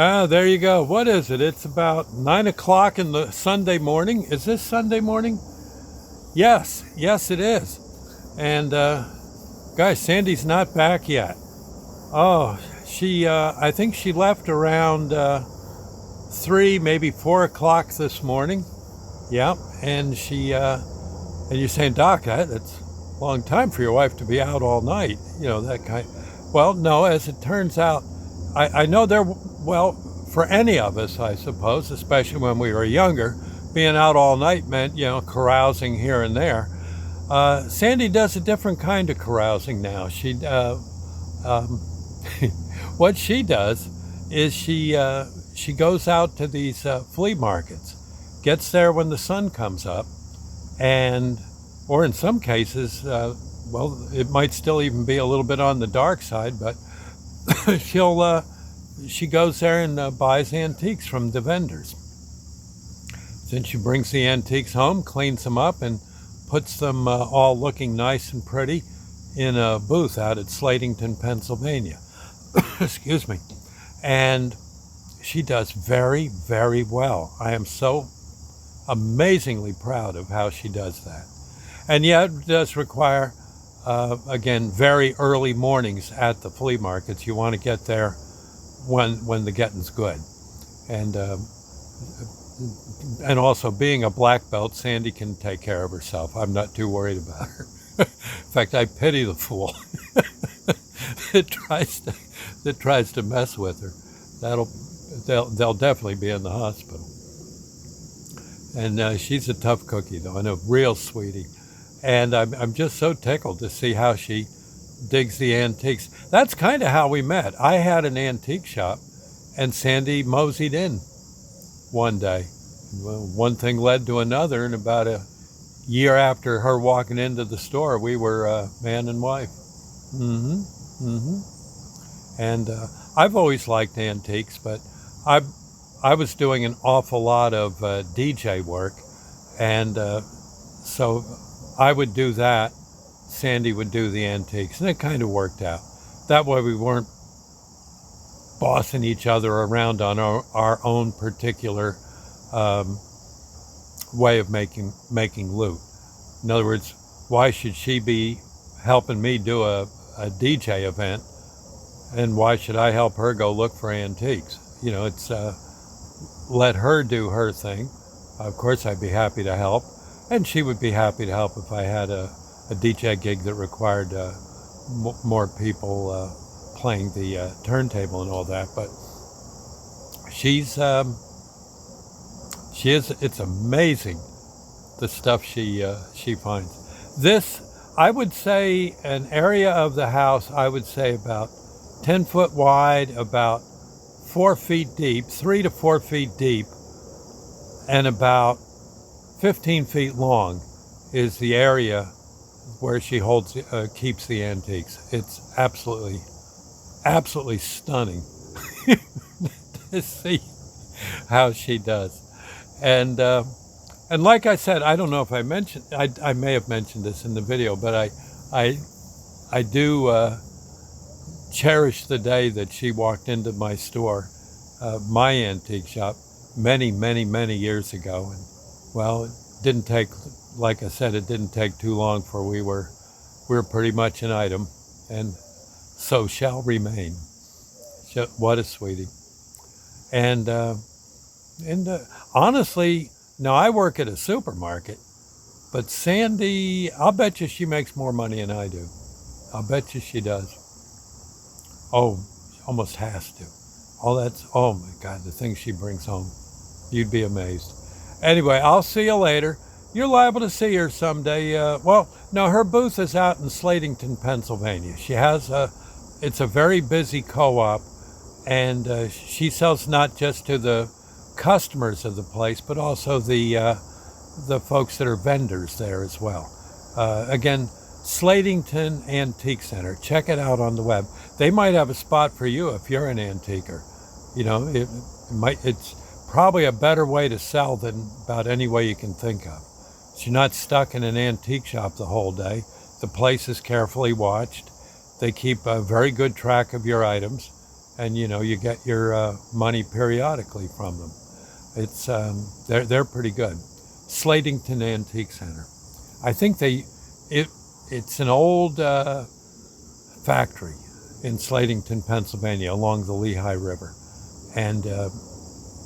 Ah, there you go. What is it? It's about 9 o'clock in the Sunday morning. Is this Sunday morning? Yes, it is. And guys, Sandy's not back yet. Oh, I think she left around 3, maybe 4 o'clock this morning. Yeah, and and you're saying, Doc, that's a long time for your wife to be out all night. That kind. Well, no, as it turns out, I know well, for any of us, I suppose, especially when we were younger, being out all night meant, carousing here and there. Sandy does a different kind of carousing now. Um, what she does is she goes out to these flea markets, gets there when the sun comes up, or in some cases, well, it might still even be a little bit on the dark side, but she goes there and buys antiques from the vendors. Then she brings the antiques home, cleans them up, and puts them all looking nice and pretty in a booth out at Slatington, Pennsylvania. Excuse me. And she does very, very well. I am so amazingly proud of how she does that. And yet it does require, again, very early mornings at the flea markets. You want to get there when the getting's good. And also, being a black belt, Sandy can take care of herself. I'm not too worried about her. In fact, I pity the fool that tries to mess with her. They'll definitely be in the hospital. And she's a tough cookie, though, and a real sweetie. And I'm just so tickled to see how she digs the antiques. That's kind of how we met. I had an antique shop, and Sandy moseyed in one day. Well, one thing led to another, and about a year after her walking into the store, we were man and wife. And I've always liked antiques, but I was doing an awful lot of DJ work, and so I would do that. Sandy would do the antiques, and it kind of worked out. That way we weren't bossing each other around on our own particular way of making loot. In other words, why should she be helping me do a DJ event, and why should I help her go look for antiques? It's let her do her thing. Of course, I'd be happy to help, and she would be happy to help if I had a DJ gig that required more people playing the turntable and all that. But it's amazing the stuff she finds. This, I would say, an area of the house, I would say about 10 foot wide, about 4 feet deep, 3 to 4 feet deep, and about 15 feet long is the area where she keeps the antiques. It's absolutely stunning to see how she does. And like I said, I don't know if I mentioned, I may have mentioned this in the video, but I do cherish the day that she walked into my store, my antique shop, many, many, many years ago. And well, it didn't take, like I said, it didn't take too long for we were pretty much an item, and so shall remain. What a sweetie. And honestly, now I work at a supermarket, but Sandy, I'll bet you she makes more money than I do. I'll bet you she does. Oh, she almost has to. Oh my God, the things she brings home. You'd be amazed. Anyway, I'll see you later. You're liable to see her someday. No, her booth is out in Slatington, Pennsylvania. It's a very busy co-op, and she sells not just to the customers of the place, but also the folks that are vendors there as well. Again, Slatington Antique Center. Check it out on the web. They might have a spot for you if you're an antiquer. It's probably a better way to sell than about any way you can think of. So you're not stuck in an antique shop the whole day. The place is carefully watched. They keep a very good track of your items, and you get your money periodically from them. It's they're pretty good. Slatington Antique Center. I think it's an old factory in Slatington, Pennsylvania, along the Lehigh River, and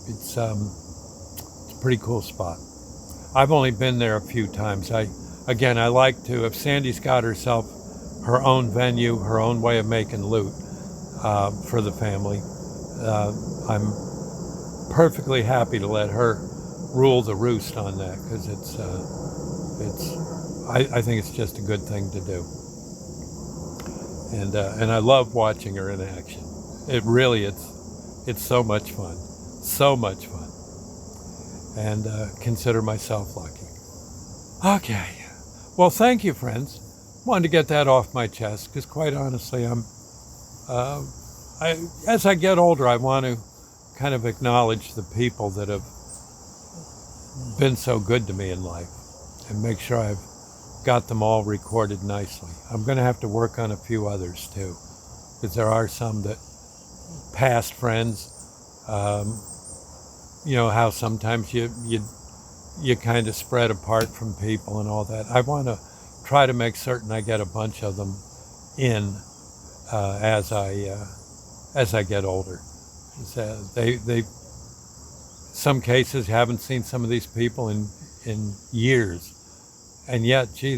it's a pretty cool spot. I've only been there a few times. I like to, if Sandy's got herself her own venue, her own way of making loot for the family, I'm perfectly happy to let her rule the roost on that, because I think it's just a good thing to do, and I love watching her in action. It's so much fun, and consider myself lucky. Okay, well, thank you, friends. Wanted to get that off my chest, because quite honestly, as I get older, I want to kind of acknowledge the people that have been so good to me in life, and make sure I've got them all recorded nicely. I'm going to have to work on a few others too, because there are some that past friends, how sometimes you kind of spread apart from people and all that. I want to try to make certain I get a bunch of them in as I get older. They some cases haven't seen some of these people in years, and yet, gee,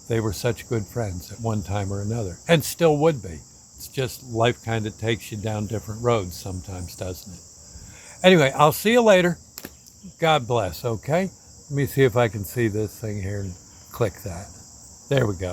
they were such good friends at one time or another, and still would be. It's just life kind of takes you down different roads sometimes, doesn't it? Anyway, I'll see you later. God bless, okay? Let me see if I can see this thing here and click that. There we go.